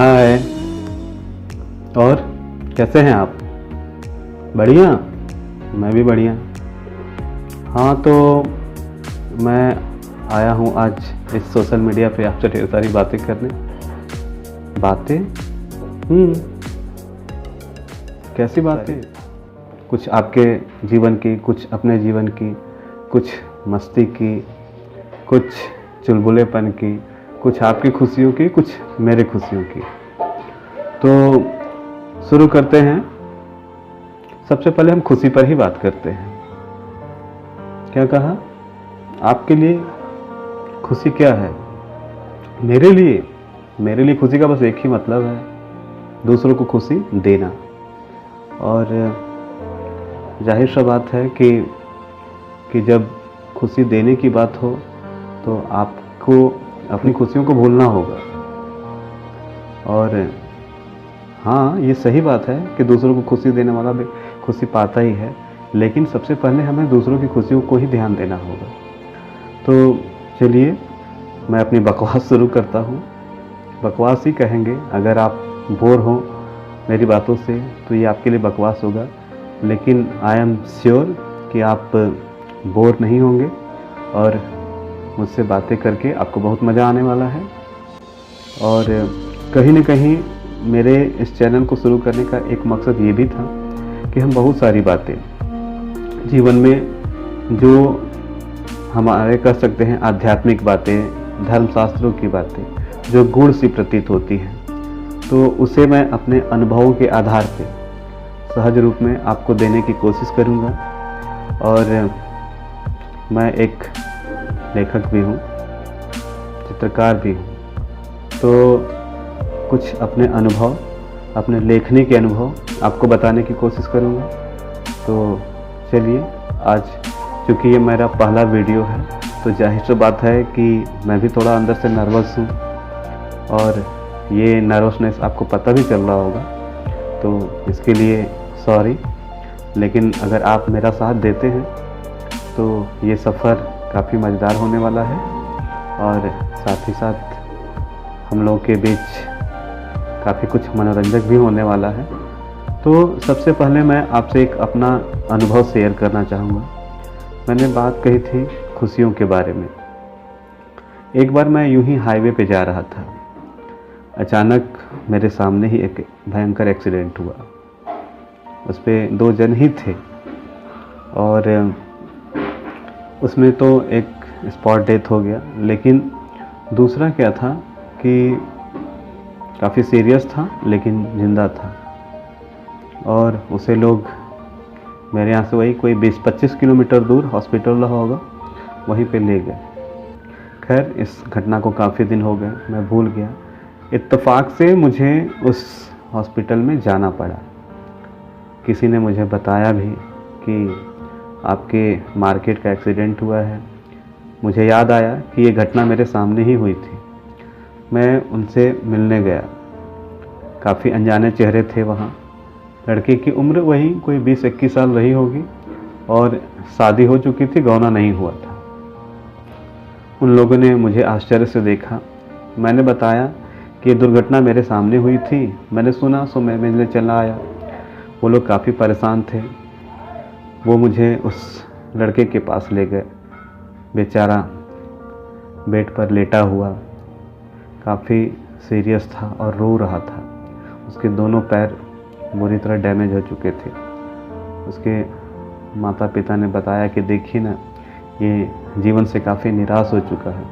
हाय। और कैसे हैं आप? बढ़िया। मैं भी बढ़िया। हाँ, तो मैं आया हूँ आज इस सोशल मीडिया पे आपसे ढेर सारी बातें करने। बातें? कैसी बातें? कुछ आपके जीवन की, कुछ अपने जीवन की, कुछ मस्ती की, कुछ चुलबुलेपन की, कुछ आपकी खुशियों की, कुछ मेरे खुशियों की। तो शुरू करते हैं। सबसे पहले हम खुशी पर ही बात करते हैं। क्या कहा? आपके लिए खुशी क्या है? मेरे लिए खुशी का बस एक ही मतलब है, दूसरों को खुशी देना। और जाहिर सा बात है कि जब खुशी देने की बात हो तो आपको अपनी खुशियों को भूलना होगा। और हाँ, ये सही बात है कि दूसरों को खुशी देने वाला भी खुशी पाता ही है, लेकिन सबसे पहले हमें दूसरों की खुशियों को ही ध्यान देना होगा। तो चलिए, मैं अपनी बकवास शुरू करता हूँ। बकवास ही कहेंगे। अगर आप बोर हो मेरी बातों से तो ये आपके लिए बकवास होगा, लेकिन आई एम श्योर कि आप बोर नहीं होंगे और मुझसे बातें करके आपको बहुत मज़ा आने वाला है। और कहीं न कहीं मेरे इस चैनल को शुरू करने का एक मकसद ये भी था कि हम बहुत सारी बातें जीवन में, जो हमारे कह सकते हैं आध्यात्मिक बातें, धर्मशास्त्रों की बातें, जो गूढ़ सी प्रतीत होती हैं, तो उसे मैं अपने अनुभवों के आधार पे सहज रूप में आपको देने की कोशिश करूँगा। और मैं एक लेखक भी हूँ, चित्रकार भी हूँ, तो कुछ अपने अनुभव, अपने लेखनी के अनुभव आपको बताने की कोशिश करूँगा। तो चलिए, आज चूँकि ये मेरा पहला वीडियो है तो जाहिर सी बात है कि मैं भी थोड़ा अंदर से नर्वस हूँ, और ये नर्वसनेस आपको पता भी चल रहा होगा, तो इसके लिए सॉरी। लेकिन अगर आप मेरा साथ देते हैं तो ये सफ़र काफ़ी मज़ेदार होने वाला है, और साथ ही साथ हम लोगों के बीच काफ़ी कुछ मनोरंजक भी होने वाला है। तो सबसे पहले मैं आपसे एक अपना अनुभव शेयर करना चाहूँगा। मैंने बात कही थी खुशियों के बारे में। एक बार मैं यूं ही हाईवे पे जा रहा था, अचानक मेरे सामने ही एक भयंकर एक्सीडेंट हुआ। उस पे 2 जन ही थे, और उसमें तो एक स्पॉट डेथ हो गया, लेकिन दूसरा क्या था कि काफ़ी सीरियस था लेकिन जिंदा था, और उसे लोग मेरे यहाँ से वही कोई 20-25 किलोमीटर दूर हॉस्पिटल रहा होगा, वहीं पे ले गए। खैर, इस घटना को काफ़ी दिन हो गए, मैं भूल गया। इत्तेफाक से मुझे उस हॉस्पिटल में जाना पड़ा। किसी ने मुझे बताया भी कि आपके मार्केट का एक्सीडेंट हुआ है। मुझे याद आया कि ये घटना मेरे सामने ही हुई थी। मैं उनसे मिलने गया। काफ़ी अनजाने चेहरे थे वहाँ। लड़के की उम्र वही कोई 20-21 साल रही होगी, और शादी हो चुकी थी, गौना नहीं हुआ था। उन लोगों ने मुझे आश्चर्य से देखा। मैंने बताया कि ये दुर्घटना मेरे सामने हुई थी, मैंने सुना, सो मैं मिलने चला आया। वो लोग काफ़ी परेशान थे। वो मुझे उस लड़के के पास ले गए। बेचारा बेड पर लेटा हुआ, काफ़ी सीरियस था और रो रहा था। उसके दोनों पैर बुरी तरह डैमेज हो चुके थे। उसके माता पिता ने बताया कि देखिए ना, ये जीवन से काफ़ी निराश हो चुका है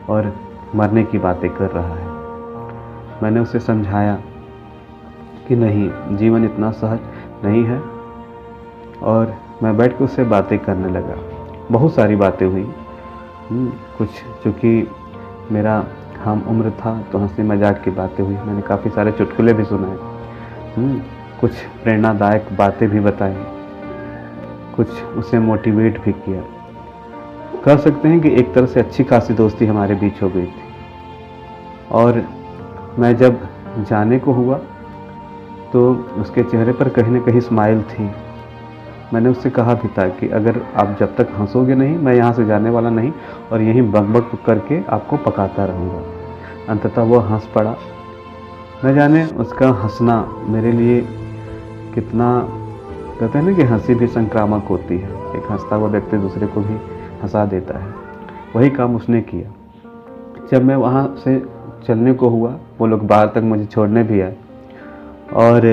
और मरने की बातें कर रहा है। मैंने उसे समझाया कि नहीं, जीवन इतना सहज नहीं है, और मैं बैठ के उससे बातें करने लगा। बहुत सारी बातें हुई। कुछ चूँकि मेरा हम उम्र था तो हंसी मजाक की बातें हुई। मैंने काफ़ी सारे चुटकुले भी सुनाए, कुछ प्रेरणादायक बातें भी बताई, कुछ उसे मोटिवेट भी किया। कह सकते हैं कि एक तरह से अच्छी खासी दोस्ती हमारे बीच हो गई थी। और मैं जब जाने को हुआ तो उसके चेहरे पर कहीं न कहीं स्माइल थी। मैंने उससे कहा भी था कि अगर आप जब तक हंसोगे नहीं, मैं यहाँ से जाने वाला नहीं, और यहीं बक-बक करके आपको पकाता रहूँगा। अंततः वो हंस पड़ा न जाने उसका हंसना मेरे लिए कितना, कहते हैं ना कि हंसी भी संक्रामक होती है, एक हंसता हुआ व्यक्ति दूसरे को भी हंसा देता है। वही काम उसने किया। जब मैं वहाँ से चलने को हुआ, वो लोग बाहर तक मुझे छोड़ने भी आए, और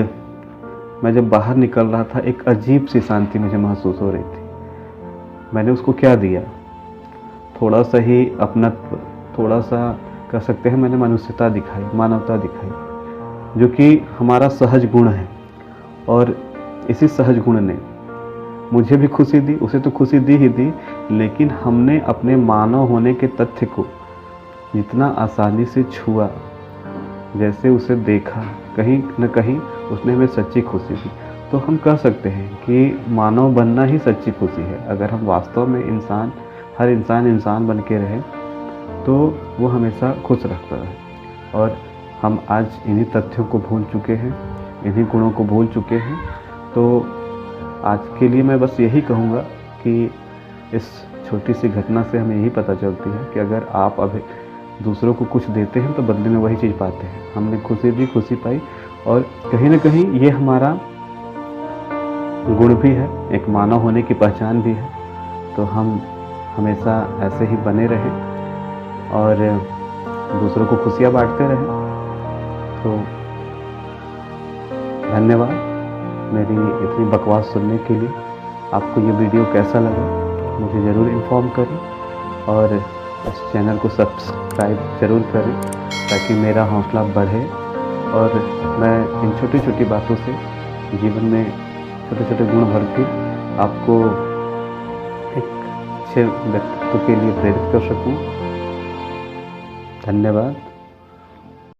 मैं जब बाहर निकल रहा था एक अजीब सी शांति मुझे महसूस हो रही थी। मैंने उसको क्या दिया? थोड़ा सा ही अपनत्व, थोड़ा सा कह सकते हैं मैंने मनुष्यता दिखाई, मानवता दिखाई, जो कि हमारा सहज गुण है। और इसी सहज गुण ने मुझे भी खुशी दी, उसे तो खुशी दी ही दी, लेकिन हमने अपने मानव होने के तथ्य को जितना आसानी से छुआ, जैसे उसे देखा, कहीं न कहीं उसने हमें सच्ची खुशी दी। तो हम कह सकते हैं कि मानव बनना ही सच्ची खुशी है। अगर हम वास्तव में इंसान, हर इंसान बन के रहे तो वो हमेशा खुश रहता है। और हम आज इन्हीं तथ्यों को भूल चुके हैं, इन्हीं गुणों को भूल चुके हैं। तो आज के लिए मैं बस यही कहूँगा कि इस छोटी सी घटना से हमें यही पता चलती है कि अगर आप अभी दूसरों को कुछ देते हैं तो बदले में वही चीज़ पाते हैं। हमने खुशी दी, खुशी पाई, और कहीं ना कहीं ये हमारा गुण भी है, एक मानव होने की पहचान भी है। तो हम हमेशा ऐसे ही बने रहें और दूसरों को खुशियाँ बांटते रहें। तो धन्यवाद मेरी इतनी बकवास सुनने के लिए। आपको ये वीडियो कैसा लगा मुझे ज़रूर इन्फॉर्म करें, और इस चैनल को सब्सक्राइब ज़रूर करें ताकि मेरा हौसला बढ़े और मैं इन छोटी छोटी बातों से जीवन में छोटे छोटे गुण भर के आपको एक अच्छे व्यक्तित्व के लिए प्रेरित कर सकूं। धन्यवाद।